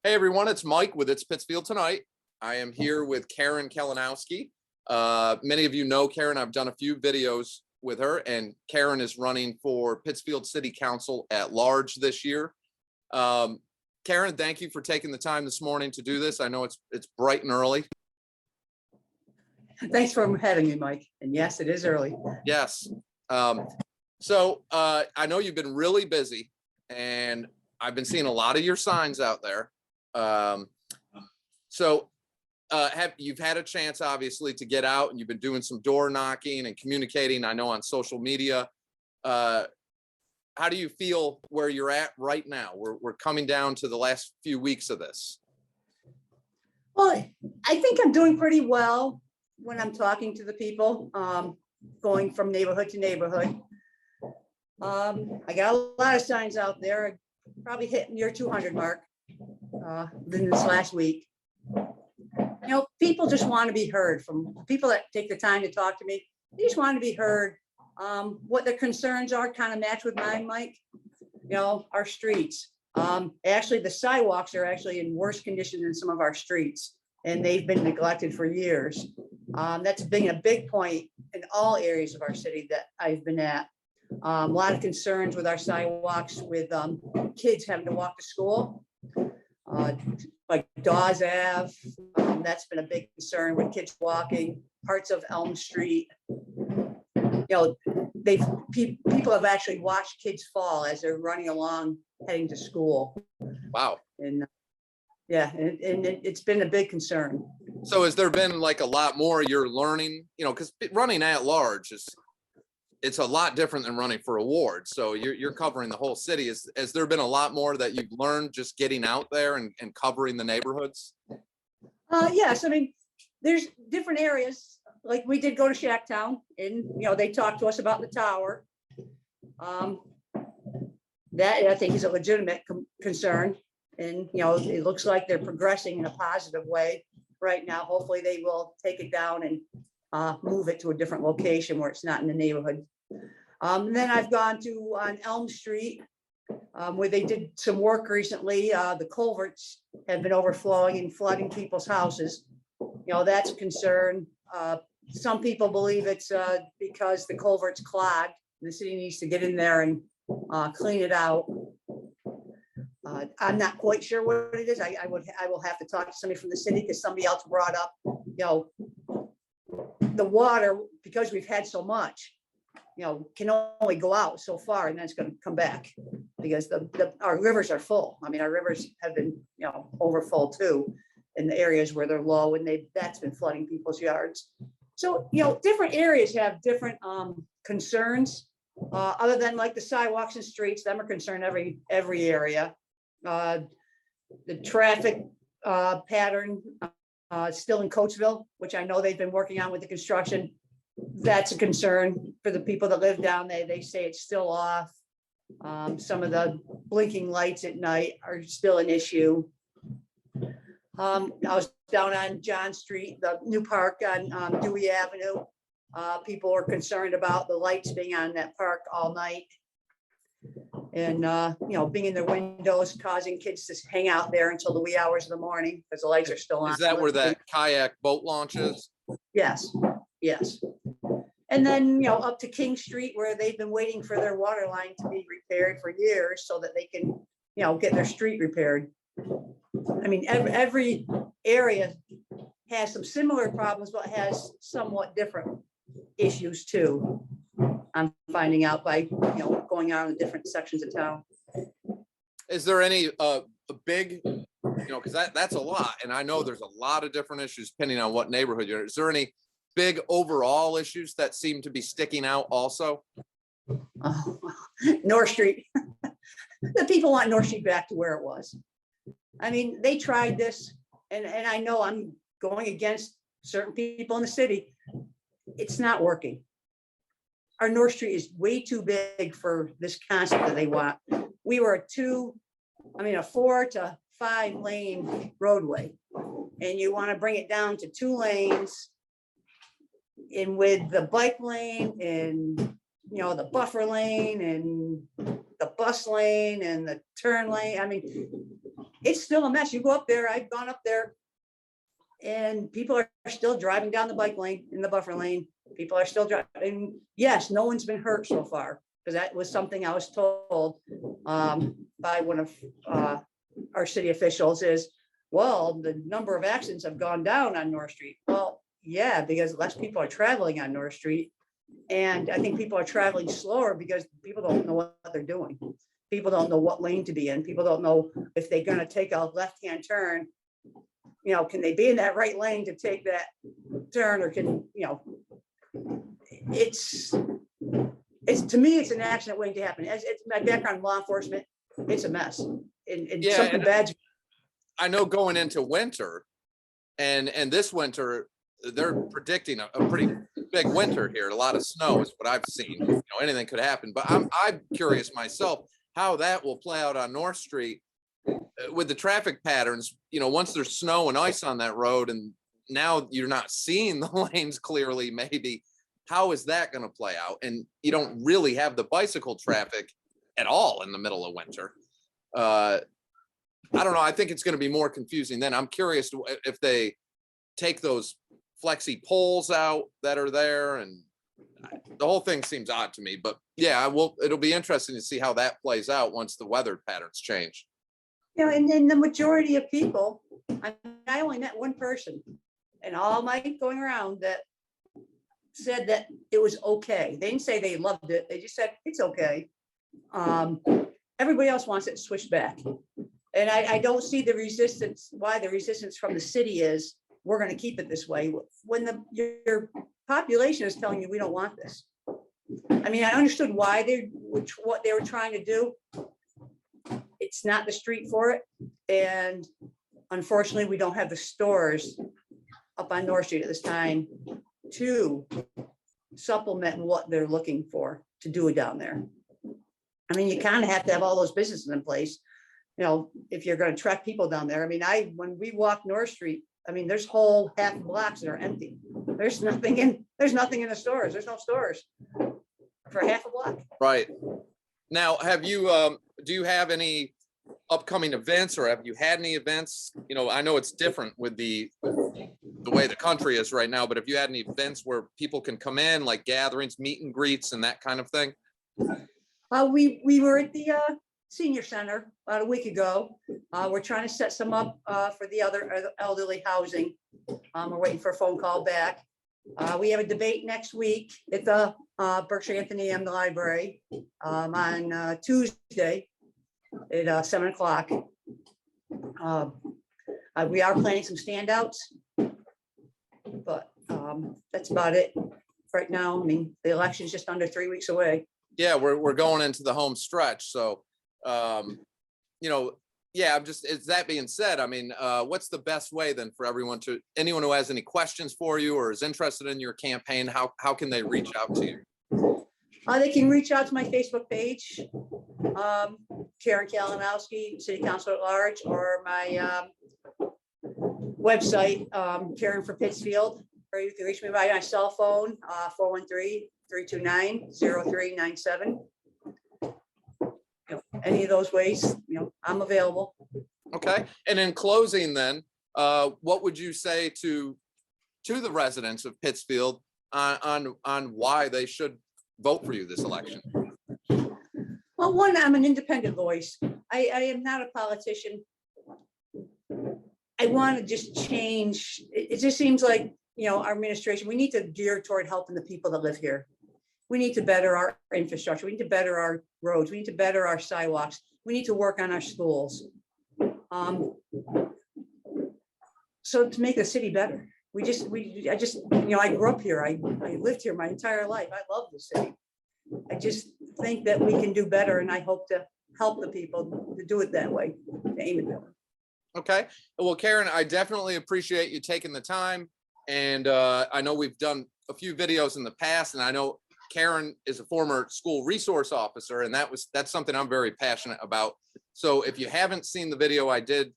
Hey everyone, it's Mike with It's Pittsfield Tonight. I am here with Karen Kalinowsky. Many of you know Karen. I've done a few videos with her, and Karen is running for Pittsfield City Council at large this year. Karen, thank you for taking the time this morning to do this. I know it's bright and early. Thanks for having me, Mike. And yes, it is early. Yes. I know you've been really busy, and I've been seeing a lot of your signs out there. You've had a chance, obviously, to get out, and you've been doing some door knocking and communicating, I know, on social media. How do you feel where you're at right now? We're coming down to the last few weeks of this. Well, I think I'm doing pretty well when I'm talking to the people, going from neighborhood to neighborhood. I got a lot of signs out there, probably hitting your 200 mark within this last week. You know, people just want to be heard. From people that take the time to talk to me, they just want to be heard. What their concerns are kind of match with mine, Mike. You know, our streets. Actually, the sidewalks are actually in worse condition than some of our streets, and they've been neglected for years. That's been a big point in all areas of our city that I've been at. A lot of concerns with our sidewalks, with kids having to walk to school. Like Dawes Ave, that's been a big concern with kids walking. Parts of Elm Street. You know, people have actually watched kids fall as they're running along heading to school. Wow. And yeah, and it's been a big concern. So has there been like a lot more you're learning, you know, because running at large it's a lot different than running for a ward. So you're covering the whole city. Has there been a lot more that you've learned just getting out there and covering the neighborhoods? Yes, I mean, there's different areas. Like we did go to Shacktown, and you know, they talked to us about the tower. That I think is a legitimate concern, and you know, it looks like they're progressing in a positive way right now. Hopefully they will take it down and move it to a different location where it's not in the neighborhood. Then I've gone to on Elm Street, where they did some work recently. The culverts have been overflowing and flooding people's houses. You know, that's a concern. Some people believe it's because the culvert's clogged. The city needs to get in there and clean it out. I'm not quite sure what it is. I will have to talk to somebody from the city, because somebody else brought up, you know, the water, because we've had so much, you know, can only go out so far, and then it's going to come back because our rivers are full. I mean, our rivers have been, you know, over full too in the areas where they're low, and that's been flooding people's yards. So, you know, different areas have different concerns, other than like the sidewalks and streets. Them are concerned every area. The traffic pattern still in Coatesville, which I know they've been working on with the construction. That's a concern for the people that live down there. They say it's still off. Some of the blinking lights at night are still an issue. I was down on John Street, the new park on Dewey Avenue. People are concerned about the lights being on that park all night, and you know, being in their windows, causing kids to hang out there until the wee hours of the morning because the lights are still on. Is that where that kayak boat launch is? Yes, yes. And then, you know, up to King Street, where they've been waiting for their water line to be repaired for years so that they can, you know, get their street repaired. I mean, every area has some similar problems, but has somewhat different issues too. I'm finding out by, you know, going out in different sections of town. Is there any a big, you know, because that's a lot, and I know there's a lot of different issues depending on what neighborhood you're in. Is there any big overall issues that seem to be sticking out also? North Street. The people want North Street back to where it was. I mean, they tried this, and I know I'm going against certain people in the city. It's not working. Our North Street is way too big for this concept that they want. We were a 4 to 5 lane roadway, and you want to bring it down to 2 lanes, and with the bike lane and, you know, the buffer lane and the bus lane and the turn lane. I mean, it's still a mess. You go up there, I've gone up there, and people are still driving down the bike lane in the buffer lane. People are still driving. Yes, no one's been hurt so far, because that was something I was told by one of our city officials is, well, the number of accidents have gone down on North Street. Well, yeah, because less people are traveling on North Street. And I think people are traveling slower because people don't know what they're doing. People don't know what lane to be in. People don't know if they're going to take a left-hand turn. You know, can they be in that right lane to take that turn, or can, you know, it's to me, it's an accident waiting to happen. As it's my background in law enforcement, it's a mess. And Yeah, something and bad. I know going into winter, and this winter, they're predicting a pretty big winter here. A lot of snow is what I've seen. You know, anything could happen. But I'm curious myself how that will play out on North Street with the traffic patterns. You know, once there's snow and ice on that road, and now you're not seeing the lanes clearly, maybe. How is that going to play out? And you don't really have the bicycle traffic at all in the middle of winter. I don't know. I think it's going to be more confusing then. I'm curious if they take those Flexipoles out that are there, and the whole thing seems odd to me. But yeah, it'll be interesting to see how that plays out once the weather patterns change. You know, and then the majority of people, I only met one person and all my going around that said that it was okay. They didn't say they loved it. They just said it's okay. Everybody else wants it switched back. And I don't see the resistance, why the resistance from the city is, we're going to keep it this way, when your population is telling you we don't want this. I mean, I understood why what they were trying to do. It's not the street for it. And unfortunately, we don't have the stores up on North Street at this time to supplement what they're looking for to do it down there. I mean, you kind of have to have all those businesses in place, you know, if you're going to attract people down there. I mean, when we walk North Street, I mean, there's whole half blocks that are empty. There's nothing in the stores. There's no stores for half a block. Right. Now, do you have any upcoming events, or have you had any events? You know, I know it's different with the way the country is right now, but have you had any events where people can come in, like gatherings, meet and greets, and that kind of thing? We were at the senior center about a week ago. We're trying to set some up for the other elderly housing. We're waiting for a phone call back. We have a debate next week at the Berkshire Anthony M. the library on Tuesday at 7 o'clock. We are planning some standouts, but that's about it right now. I mean, the election is just under 3 weeks away. Yeah, we're going into the home stretch. So, you know, yeah, as that being said, I mean, what's the best way then for anyone who has any questions for you or is interested in your campaign, how can they reach out to you? They can reach out to my Facebook page, Karen Kalinowsky, City Council at Large, or my website, Karen for Pittsfield, or you can reach me by my cell phone, 413-329-0397. Any of those ways, you know, I'm available. Okay. And in closing then, what would you say to the residents of Pittsfield on why they should vote for you this election? Well, one, I'm an independent voice. I am not a politician. I want to just change. It just seems like, you know, our administration, we need to gear toward helping the people that live here. We need to better our infrastructure. We need to better our roads. We need to better our sidewalks. We need to work on our schools. So to make the city better, I just, you know, I grew up here. I lived here my entire life. I love the city. I just think that we can do better, and I hope to help the people to do it that way, to aim at that. Okay. Well, Karen, I definitely appreciate you taking the time. And I know we've done a few videos in the past, and I know Karen is a former school resource officer, and that's something I'm very passionate about. So if you haven't seen the video I did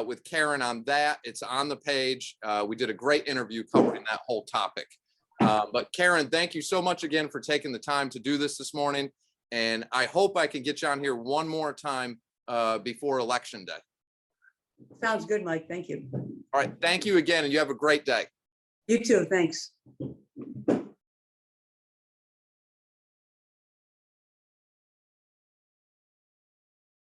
with Karen on that, it's on the page. We did a great interview covering that whole topic. But Karen, thank you so much again for taking the time to do this morning. And I hope I can get you on here one more time before Election Day. Sounds good, Mike. Thank you. All right, thank you again, and you have a great day. You too. Thanks.